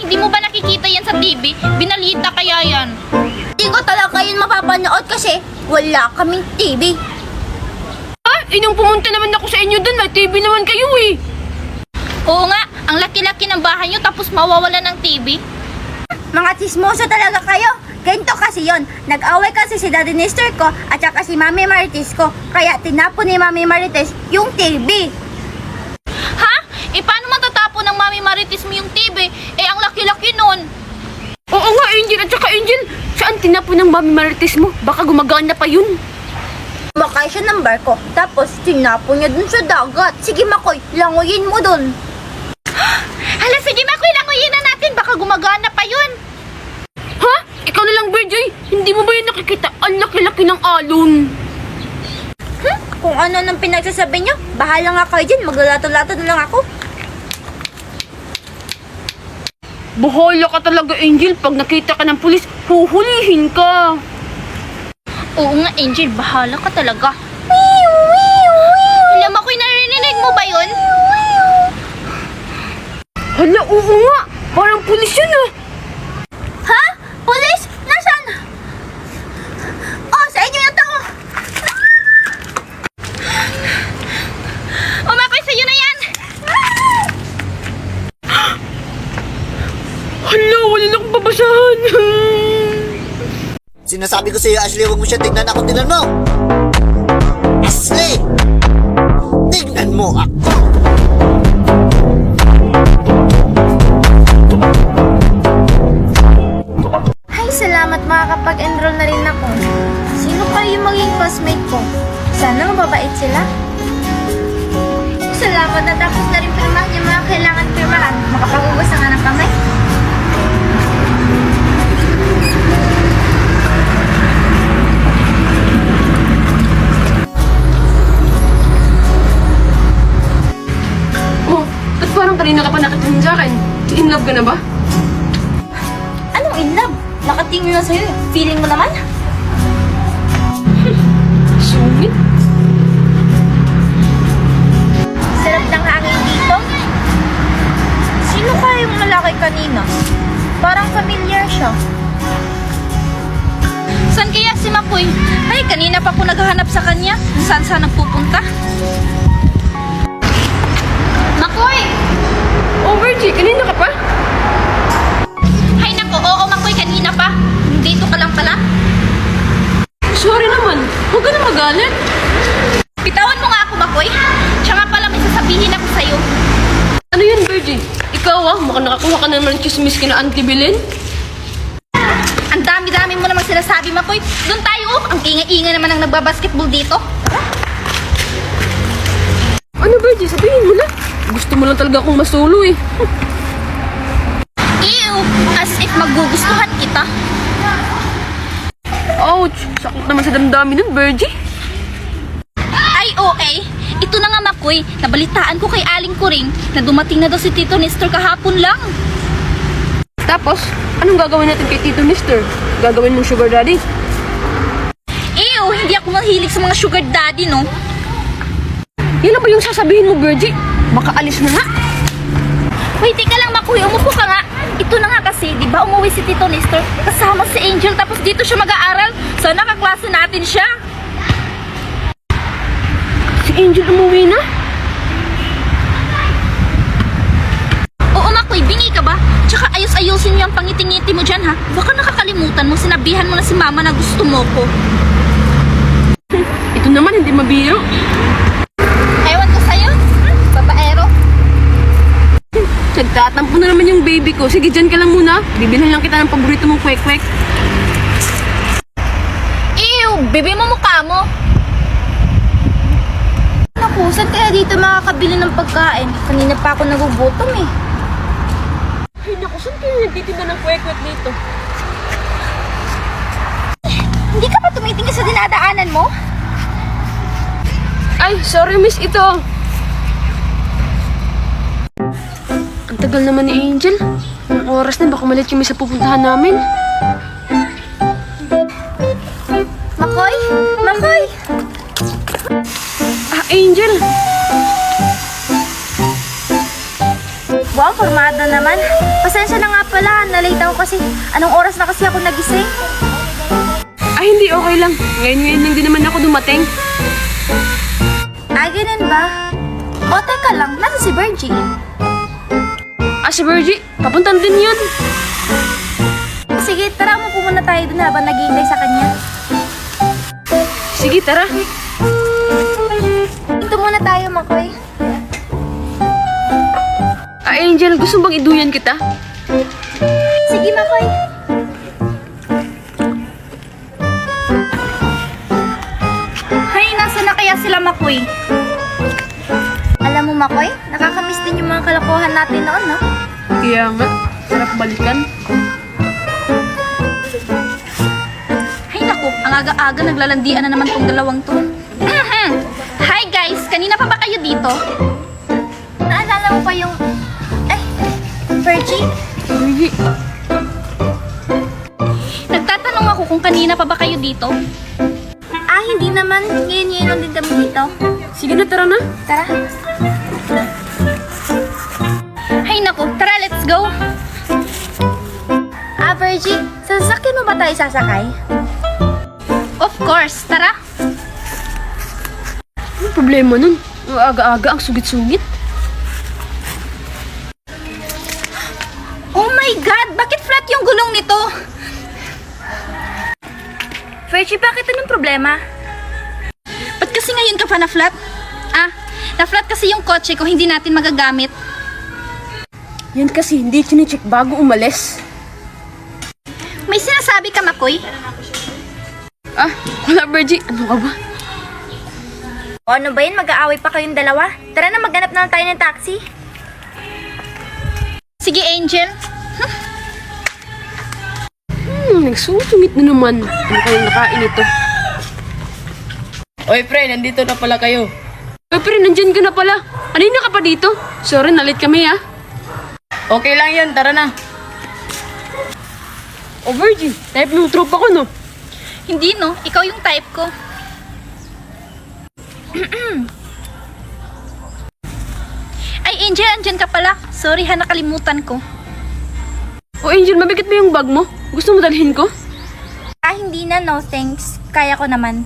Hindi mo ba nakikita yan sa TV? Binalita kaya yan. Hindi ko talaga yun mapapanood kasi wala kaming TV. Nung pumunta naman ako sa inyo doon, may TV naman kayo eh. Oo nga, ang laki-laki ng bahay nyo tapos mawawala ng TV. Mga chismoso talaga kayo. Ganito kasi yon. Nag-away kasi si Daddy Nestor ko at saka si Mami Marites ko. Kaya tinapon ni Mami Marites yung TV. Ha? Paano matatapon ng Mami Marites mo yung TV? Ang laki-laki nun. Oo nga, Angel. At saka Angel, saan tinapon ng Mami Marites mo? Baka gumagana pa yun. Makay siya ng barko. Tapos tinapon niya dun sa dagat. Sige Makoy, languyin mo dun. Hala, sige Makoy, languyin na natin. Baka gumagana pa yun. Ha? Ikaw na lang, Virgil. Hindi mo ba yun nakikita? Ang laki-laki ng alon. Kung ano nang pinagsasabi niyo, bahala nga kayo dyan. Maglalato-lato na lang ako. Bahala ka talaga, Angel. Pag nakita ka ng pulis, huhulihin ka. Oo nga, Angel, bahala ka talaga. Hala, Makoy, narinig mo ba yun? Hala, oo nga. Parang pulis yun ah. Ha? Pulis? Nasaan? Oh, sa inyo yung tao. O Makoy, sa'yo na yan. Hala, wala na akong babasahan. Sinasabi ko sa'yo, Ashley, huwag mo siya tignan. Ako tignan mo! Ashley! Tignan mo ako! Ay, salamat makakapag-enroll na rin ako. Sino kayo yung maging classmate ko? Sana mababait sila. Salamat na tapos na rin pirmahan yung mga kailangan pirmahan. Makapag-ugas na nga ng kamay. Oh, at parang kanina ka pa nakatingin sa akin. In love ka na ba? Anong in love? Nakatingin na sa'yo eh. Feeling mo naman? Sungit. Sarap ng hangin dito. Sino kaya yung lalaki kanina? Parang familiar siya. Saan kaya si Makoy? Ay, kanina pa ako naghahanap sa kanya. Saan nagpupunta? Makoy! Oh, Virgie, kanina ka pa? Hay nako, oo Makoy, kanina pa. Dito ka lang pala. Sorry naman. Huwag ka na magalit. Bitawan mo nga ako, Makoy. Tsaka pala may sasabihin ako sa'yo. Ano yan, Virgie? Ikaw mukhang nakakuha ka na naman ng chismis kina Auntie Belen. Ang dami-dami mo namang sinasabi, Makoy. Doon tayo, ang ingay-ingay naman ang nagbabasketball dito. Ano, Virgie? Sabihin mo na. Gusto mo lang talaga akong masulo eh. Ew, as if magugustuhan kita. Ouch! Sakit naman sa damdamin nun, Virgie. Ay, OA. Ito na nga, Makoy. Nabalitaan ko kay Aling Kuring na dumating na daw si Tito Nestor kahapon lang. Tapos, anong gagawin natin kay Tito Mister? Gagawin mong sugar daddy? Ew, hindi ako mahilig sa mga sugar daddy, no? Yan lang ba yung sasabihin mo, Virgie? Makaalis na nga. Wait, teka lang, Makoy. Umupo ka nga. Ito na nga kasi, di ba umuwi si Tito Nestor kasama si Angel tapos dito siya mag-aaral. Sana kaklase natin siya. Si Angel umuwi na? Oo, Makoy, bingi ka ba? Tsaka ayos-ayusin niyo ang pangiti-ngiti mo dyan, ha? Baka nakakalimutan mo, sinabihan mo na si Mama na gusto mo ko. Ito naman, hindi mabiro. Ewan ko sa'yo, babaero. Nagtatampo na naman yung baby ko. Sige, dyan ka lang muna. Bibilhan lang kita ng paborito mong kwek-kwek. Ew, bibi mo mukha mo. Naku, saan kaya dito makakabili ng pagkain? Kanina pa ako nagugutom eh. Ay, naku, saan kayo nagtitinda ng kwek-kwek dito? Hindi ka pa tumitingin sa dinadaanan mo? Ay, sorry miss, ito. Ang tagal naman ni Angel. Ang oras na, baka malit yung may sa pupuntahan namin. Makoy? Makoy! Ah, Angel! Wow, formado naman. Pasensya na nga pala, nalate ako kasi anong oras na kasi ako nagising? Ay, hindi, okay lang. Ngayon lang din naman ako dumating. Ah, ganun ba? O, teka lang, nasa si Virgie? Ah, si Virgie, papuntan din yun. Sige, tara mo muna tayo dun habang naghihintay sa kanya. Sige, tara. Dito muna tayo, Makoy. Ah, Angel, gusto bang iduyan kita? Sige, Makoy. Hay, nasa na kaya sila, Makoy? Alam mo, Makoy, nakakamiss din yung mga kalokohan natin noon, no? Kaya nga, sarap balikan. Hay naku, ang aga-aga naglalandian na naman tong dalawang to. Hi guys, kanina pa ba kayo dito? Naalala mo pa yung... Virgie? Virgie, Nagtatanong ako kung kanina pa ba kayo dito. Ah, hindi naman. Ngayon lang din kami dito. sige na, tara na. Tara. Hay naku, tara let's go. Ah, Virgie, sa sasakyan mo ba tayo sasakay? Of course, tara. Anong problema nun? Ang aga-aga, ang sugit-sugit. Oh my God, bakit flat yung gulong nito? Virgie, bakit anong problema? Ba't kasi ngayon ka pa na flat? Ah, na flat kasi yung kotse ko, hindi natin magagamit. Yan kasi, hindi chine-check bago umalis. May sinasabi ka, Makoy? Ah, wala, Virgie. Ano ka ba? O ano ba yun? Mag-aaway pa kayong dalawa? Tara na, maghanap na lang tayo ng taxi. Sige, Angel. Nagsusungit na naman. Ano kayong nakain ito? Oy, pre, nandito na pala kayo. Ay, pero nandyan ka na pala. Kanina ka pa dito. Sorry, nalit kami, ah. Okay lang yan, tara na. Oh, Virgie, type ng tropa ko, no? Hindi no, ikaw yung type ko. Ay, Angel, andyan ka pala. Sorry ha, nakalimutan ko. Oh, Angel, mabigat ba yung bag mo? Gusto mo dalhin ko? Ah, hindi na, no thanks. Kaya ko naman.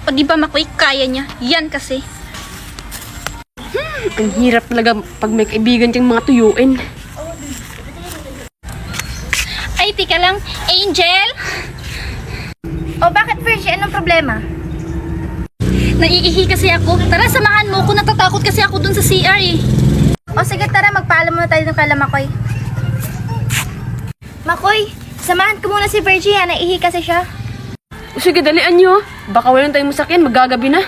O di ba, Makoy, kaya niya. Yan kasi. Ang hirap talaga pag may kaibigan kang mga tuyuin. Ay, tika lang. Angel! O bakit, Virgie? Anong problema? Naiihi kasi ako. Tara, samahan mo ko. Natatakot kasi ako dun sa CR eh. O sige, tara, magpaalam muna tayo ng kala Makoy. Makoy, samahan ko muna si Virgie, ha? Naihi kasi siya. O sige, dalian nyo. Baka walang tayong masakyan, magagabi na.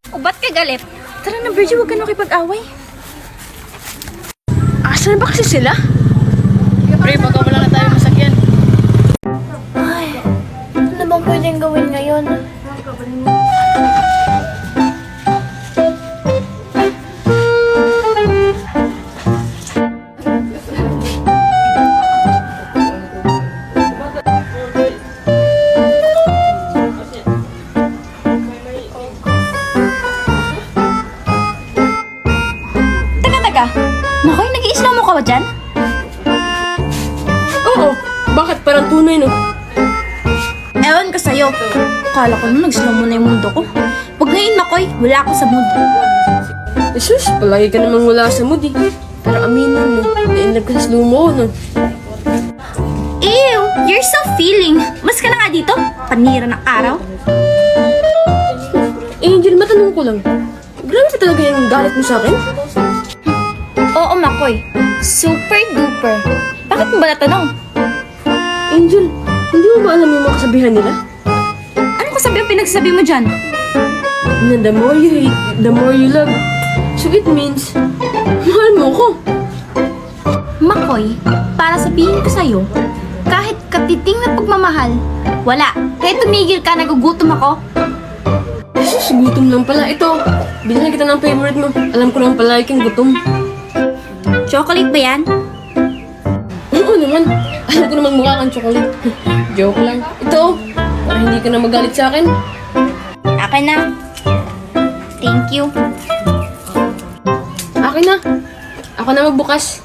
O ba't ka galit? Tara na, Virgie, huwag ka na makipag-away. Asan ba kasi sila? Pre, baka wala na tayo masakyan. Ay, ano bang pwedeng gawin ngayon? Teka. Makoy, nag-i-slow mo ka ba dyan? Oo, bakit parang tunay, no? Ewan ko sa'yo. Kala ko nung nag-slow mo na yung mundo ko. Pag ngayon, Makoy, wala ako sa mood. Jesus, palagi ka namang wala sa mood, eh. Pero aminin mo, na-inlove ka sa slow mo, no? Ew, you're so feeling. Mas ka na nga dito. Panira ng araw. Angel, matanong ko lang. Grabe ba talaga yung galit mo sa akin? Oo, Makoy. Super duper. Bakit mo ba natanong? Angel, hindi mo ba alam yung mga kasabihan nila? Anong kasabi ang pinagsasabi mo dyan? Na the more you hate, the more you love. So it means, mahal mo ko. Makoy, para sabihin ko sa'yo, kahit katiting na pagmamahal, wala. Kaya tumigil ka, nagugutom ako. Jesus, gutom lang pala. Ito, bilhan kita ng favorite mo. Alam ko lang pala kang gutom. Chocolate ba yan? Oo naman. Alam ko namang mukha kang chocolate. Joke lang. Ito, para hindi ka na magalit sa akin. Akin na. Thank you. Akin na. Ako na magbukas.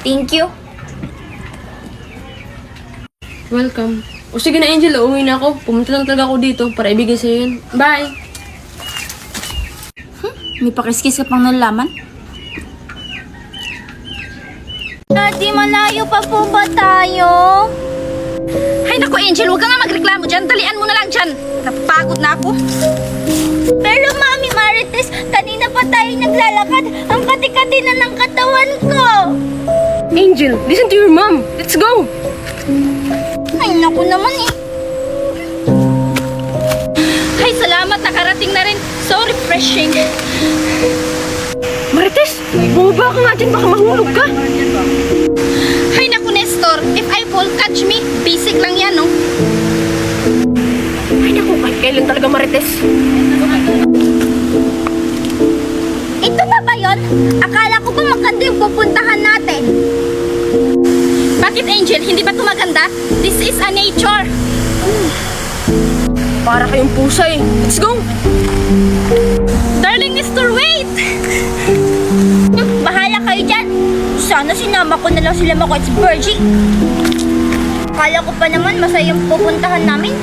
Thank you. Welcome. O sige na, Angel. Uuwi na ako. Pumunta lang talaga ako dito para ibigay sa'yo yun. Bye! May pakiskis ka pang nalaman? Daddy, malayo pa po ba tayo? Ay naku Angel, huwag ka nga magreklamo dyan. Dalian mo na lang dyan. Napagod na ako. Pero Mami Marites, kanina pa tayo naglalakad. Ang kati-kati na ng katawan ko. Angel, listen to your mom. Let's go! Ay, naku naman eh. Ay, salamat. Nakarating na rin. So refreshing. Marites, bumaba ka nga dyan. Baka mahulog ka. Ay naku Nestor, if I fall, catch me. Basic lang yan, no? Ay naku, kahit kailan talaga Marites. Ito na ba yun? Akala ko ba maganda yung pupuntahan natin? Bakit Angel? Hindi ba ito maganda? This is a nature. Para kayong pusa eh. Let's go! Darling Nestor, wait! Bahala kayo dyan. Sana sinama ko na lang sila Makoy at si Virgie. Akala ko pa naman masayang pupuntahan namin.